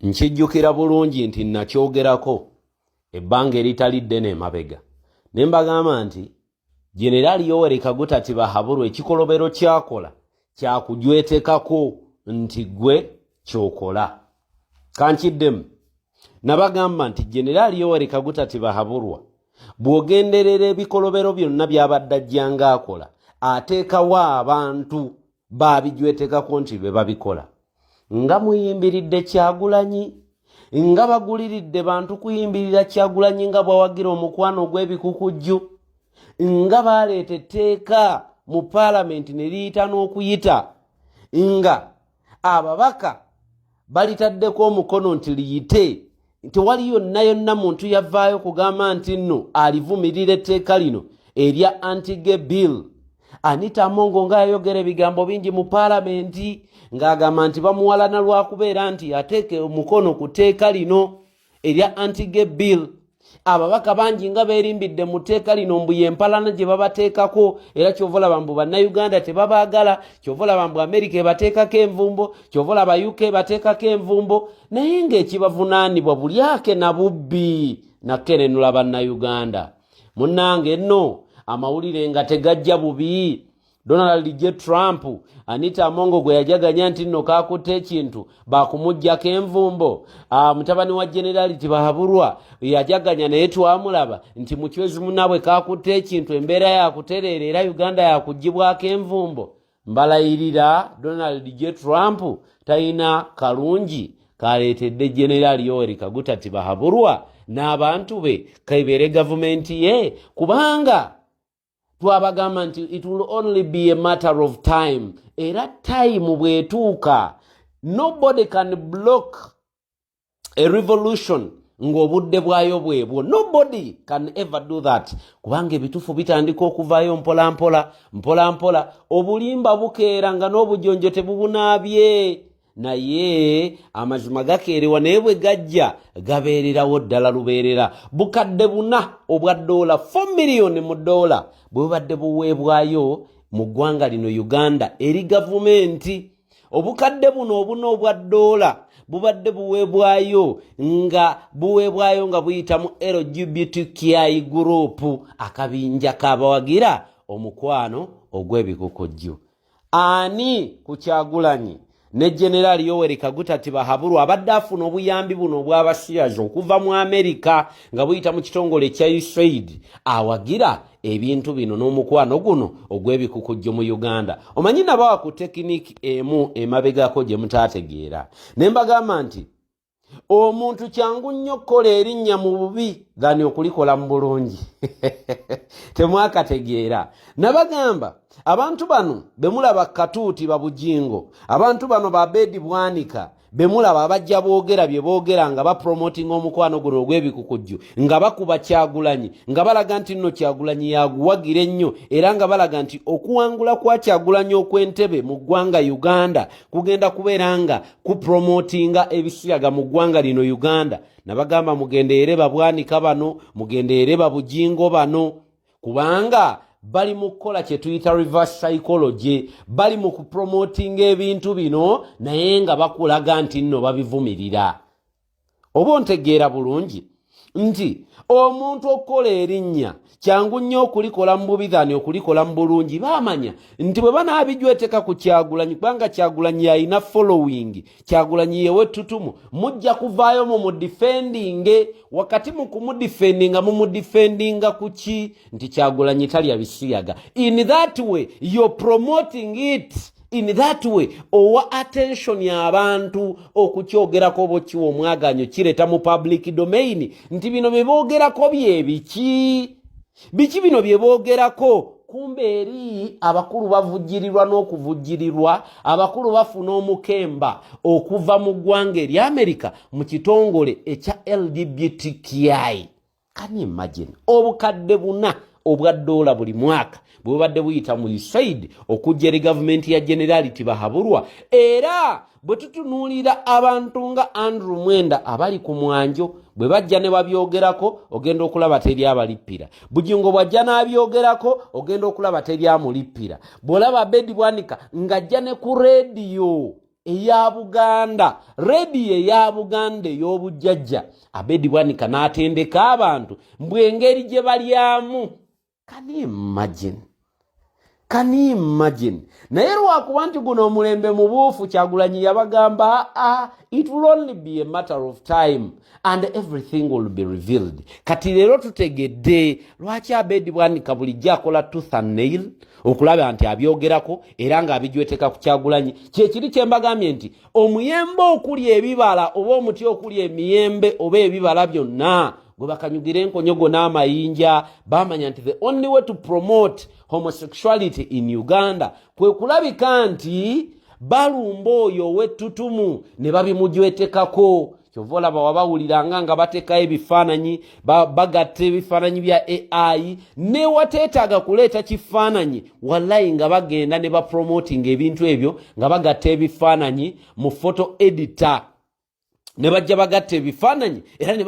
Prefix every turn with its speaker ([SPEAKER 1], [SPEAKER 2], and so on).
[SPEAKER 1] nkijjukira bulungi nti nakyogerako ebbanga eritali ddene emabega ne mbagamba nti Jenerali Yoweri Kaguta Tibahaburwa ekikolobero kyakola kyakujwetekako nti gwe kyokola. Kankiddemu nabagamba nti Jenerali Yoweri Kaguta Tibahaburwa bw'ogenderera ebikolobero byonna by'abadde ajjanga akola ateekawo abantu baabijwetekako nti be babikola. Nga muyimbiridde Kyagulanyi, nga baguliridde bantu kuyimbirira Kyagulanyi nga bwawagira omukwano gw'ebikukujju, nga baleeta etteeka mu paalamenti ne liyita n'okuyita, nga ababaka balitaddeko omukono nti liyite, tewali yonna muntu yavaayo kugamba nti nno alivumirira etteeka lino erya anti-gay bill. Anita Amongo nga yayogera ebigambo bingi mu paalamenti ng'agamba nti bamuwalana lwakubeera nti ateeke omukono ku tteeka lino erya anti-gay bill. Ababaka bangi nga beerimbidde mu tteeka lino mbu y'empalana gye babateekako, era kyova olaba mbu bannayuganda tebabaagala, kyova olaba mbu Amerika ebateekako envumbo, kyova olaba UK ebateekako envumbo, naye ng'ekibavunaanibwa bulyake na bubbi nakkenenula bannayuganda. Munnange nno amawulire nga tegajja bubi. Donald J. Trump Anita Amongo gwe yajaganya nti nno kaakutte ekintu bakumuggyako envumbo. Mutabani wa Jenerali Tibahaburwa yajaganya naye twamulaba nti mu kiwezi munabwe kaakutte ekintu embeera yakutereera era Uganda yakuggyibwako envumbo. Mbalayirira Donald J. Trump talina kalungi kaleetedde Jenerali Yoweri Kaguta Tibahaburwa n'abantu be kaibere gavumenti ye, kubanga twabagamba nti it will only be a matter of time. Era time bwetuuka, nobody can block a revolution ng'obudde bwayo bwebwo. Nobody can ever do that. Kubanga ebitufu bitandika okuvaayo mpola, obulimba bukeera nga n'obujonjo tebubunaabye. Naye amazima gakeerewa naye bwe gajja gabeererawo ddala lubeerera. Bukadde buna obwa $4 million mu $, bwe badde buweebwayo mu ggwanga lino Uganda eri gavumenti. Obukadde buno obuna obwa $, bubadde buweebwayo nga buyita mu LGBTQI group, akabinja k'abawagira omukwano ogw'ebikokojjo. Ani ku Kyagulanyi ne Jenerali Yoweri Kaguta Tibahaburwa abadde afuna obuyambi buno obw'abasiyazi okuva mu Amerika nga buyita mu kitongole kya USAID awagira ebintu bino n'omukwano guno ogw'ebikukujjo mu Uganda. Omanyi nabawa ku tekiniki emu emabegako gye mutaategeera. Ne mbagamba nti omuntu kyangu nnyo okukola erinnya mu bubi dhani okulikola mu bulungi. Temwakategeera. Nabagamba abantu bano bemulaba Katuuti Babujingo, abantu bano Babedi Bwanika bemulaba abajja boogera bye boogera nga bapromoting omukwano guno ogw'ebikukujju, nga bakuba Kyagulanyi, nga balaga nti nno Kyagulanyi yaguwagira ennyo, era nga balaga nti okuwangula kwa Kyagulanyi okw'entebe mu ggwanga Uganda kugenda kubeera nga kupromotinga ebisiyaga mu ggwanga lino Uganda. Nabagamba mugendeere Babwanika bano, mugendeere Babujingo bano, kubanga bali mu kukola kye tuyita reverse psychology, bali mu kupromotinga ebintu bino naye nga bakulaga nti nno babivumirira. Oba ontegeera bulungi nti omuntu okukola erinnya kyangu nnyo okulikola mu bubi dhani okulikola mu bulungi. Baamanya nti bwe banaabijweteka ku Kyagulanyi, kubanga Kyagulanyi alina following, Kyagulanyi yewe tutumu, mujja kuvaayo mu mudifendinge. Wakati mu kumudifendinga mumudifendinga kuki? Nti Kyagulanyi talya bisiyaga. In that way you're promoting it. In that way owa attention y'abantu okukyogerako bokiwa omwaganyo kireta mu public domain nti bino bye boogerako biki bino bye boogerako. Kumbe eri abakulu bavujjirirwa n'okuvujjirirwa, abakulu bafuna omukemba okuva mu ggwanga eri Amerika mu kitongole ekya LGBTQI. Can you imagine? Obukadde buna obwa $1 buli mwaka bwe badde buyita mu USAID okujja eri gavumenti ya Jenerali Tibahaburwa. Era bwe tutunuulira abantu nga Andrew Mwenda abali ku mwanjo bwe bajja ne babyogerako ogenda okulaba teri abalippira. Bujingo bwajja n'abyogerako ogenda okulaba teri amulippira. Bw'olaba Bedi Bwanika ng'ajja ne ku radio eya Buganda, radio eya Buganda ey'obujjajja, Abedi Bwanika n'atendeka abantu mbwengeri gye balyamu. Can you imagine? Naye lwakuba nti guno omulembe mubuufu, Kyagulanyi yabagamba it will only be a matter of time and everything will be revealed. Kati leero tutegedde lwaki Abedi Bwanika bulijjo akola tooth and nail okulaba nti abyogerako era ng'abijweteka ku Kyagulanyi. Kyekiri kye mbagambye nti omuyembe okulya ebibala oba omuti okulya emiyembe oba ebibala byonna gwe bakanyugira enkonyogo n'amayinja, bamanya nti the only way to promote homosexuality in Uganda kwe kulabika nti balumba oyo ow'ettutumu ne babimujwetekako. Kyova olaba wabawuliranga nga batekayo ebifaananyi, bagatta ebifaananyi bya AI, ne wateetaaga kuleeta kifaananyi, wallahi nga bagenda ne bapromoting ebintu ebyo nga bagatta ebifaananyi mu photo editor, ne bajja bagatta ebifaananyi era ne